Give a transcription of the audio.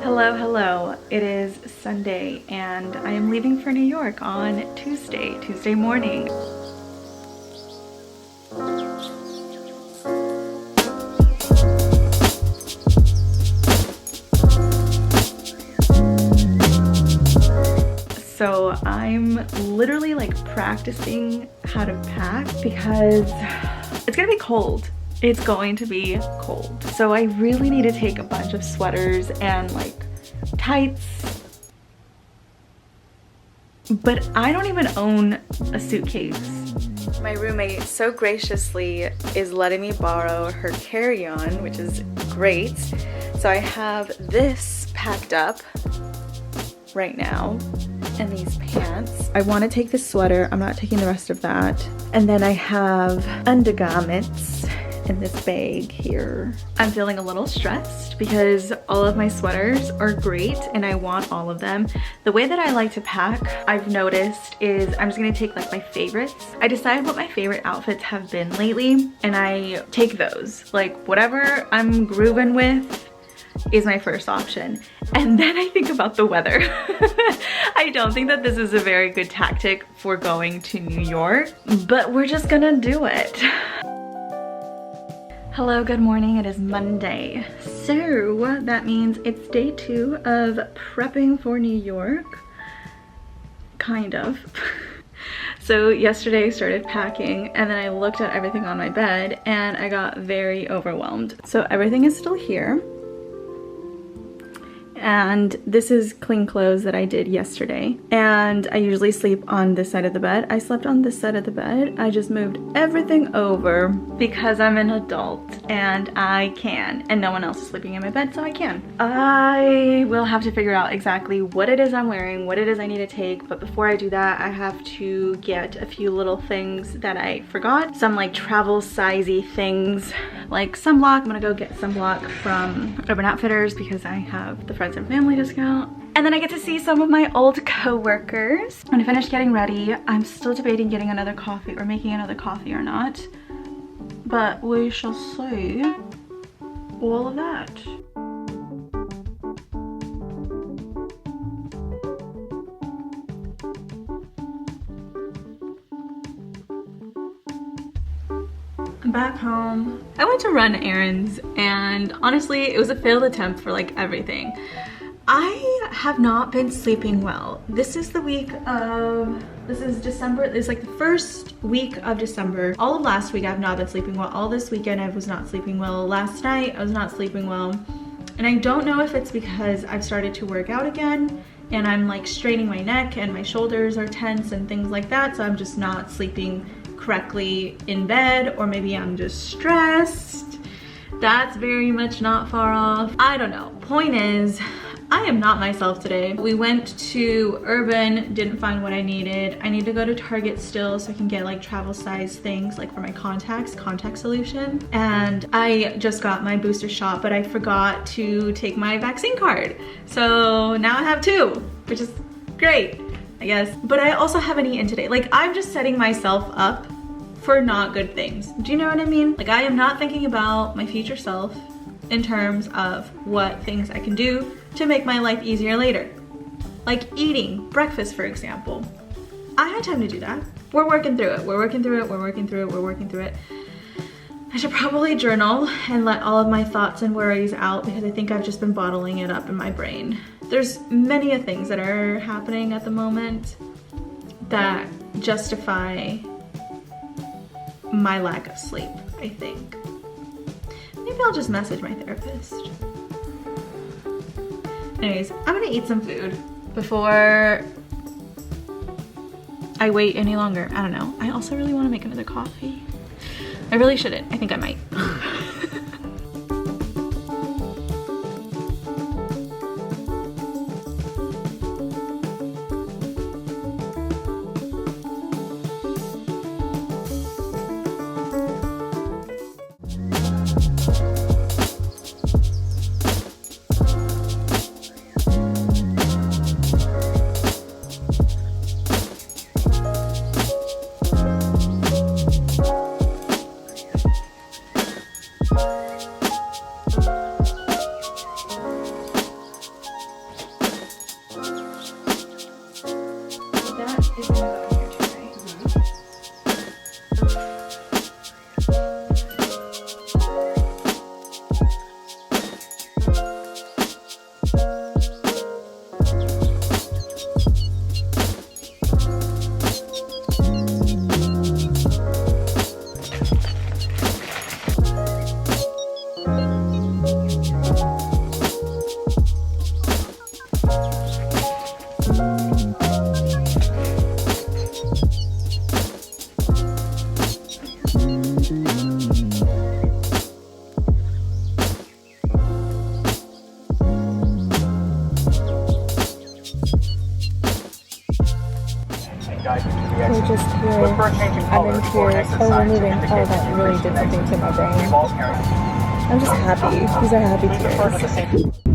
Hello, hello. It is Sunday and I am leaving for New York on Tuesday morning. So I'm literally like practicing how to pack because it's gonna be cold. It's going to be cold. So I really need to take a bunch of sweaters and like tights. But I don't even own a suitcase. My roommate so graciously is letting me borrow her carry-on, which is great. So I have this packed up right now and these pants. I want to take this sweater. I'm not taking the rest of that. And then I have undergarments in this bag here. I'm feeling a little stressed because all of my sweaters are great and I want all of them. The way that I like to pack, I've noticed, is I'm just gonna take like my favorites. I decide what my favorite outfits have been lately and I take those. Like whatever I'm grooving with is my first option. And then I think about the weather. I don't think that this is a very good tactic for going to New York, but we're just gonna do it. Hello, good morning. It is Monday. So that means it's day 2 of prepping for New York. Kind of. So yesterday I started packing and then I looked at everything on my bed and I got very overwhelmed. So everything is still here. And this is clean clothes that I did yesterday. And I usually sleep on this side of the bed. I slept on this side of the bed. I just moved everything over because I'm an adult and I can. And no one else is sleeping in my bed, so I can. I will have to figure out exactly what it is I'm wearing, what it is I need to take. But before I do that, I have to get a few little things that I forgot. Some like travel sizey things like sunblock. I'm gonna go get sunblock from Urban Outfitters because I have the friends and family discount. And then I get to see some of my old co-workers. When I finish getting ready, I'm still debating getting another coffee or making another coffee or not. But we shall see all of that. I'm back home. I went to run errands and honestly it was a failed attempt for like everything. I have not been sleeping well. This is December. It's like the first week of December. All of last week I've not been sleeping well. All this weekend I was not sleeping well. Last night I was not sleeping well. And I don't know if it's because I've started to work out again and I'm like straining my neck and my shoulders are tense and things like that. So I'm just not sleeping correctly in bed, or maybe I'm just stressed. That's very much not far off. I don't know. Point is, I am not myself today. We went to Urban, didn't find what I needed. I need to go to Target still so I can get like travel size things like for my contacts, contact solution. And I just got my booster shot, but I forgot to take my vaccine card. So now I have 2, which is great, I guess. But I also haven't eaten today. Like I'm just setting myself up for not good things. Do you know what I mean? Like I am not thinking about my future self in terms of what things I can do to make my life easier later. Like eating breakfast, for example. I had time to do that. We're working through it. We're working through it. We're working through it. We're working through it. I should probably journal and let all of my thoughts and worries out because I think I've just been bottling it up in my brain. There's many things that are happening at the moment that justify my lack of sleep, I think. Maybe I'll just message my therapist. Anyways, I'm gonna eat some food before I wait any longer. I don't know. I also really want to make another coffee. I really shouldn't. I think I might. is gonna go in here today. We're just here. I'm in tears. Oh, we're moving. Oh, that really did something to my brain. I'm just happy. These are happy tears.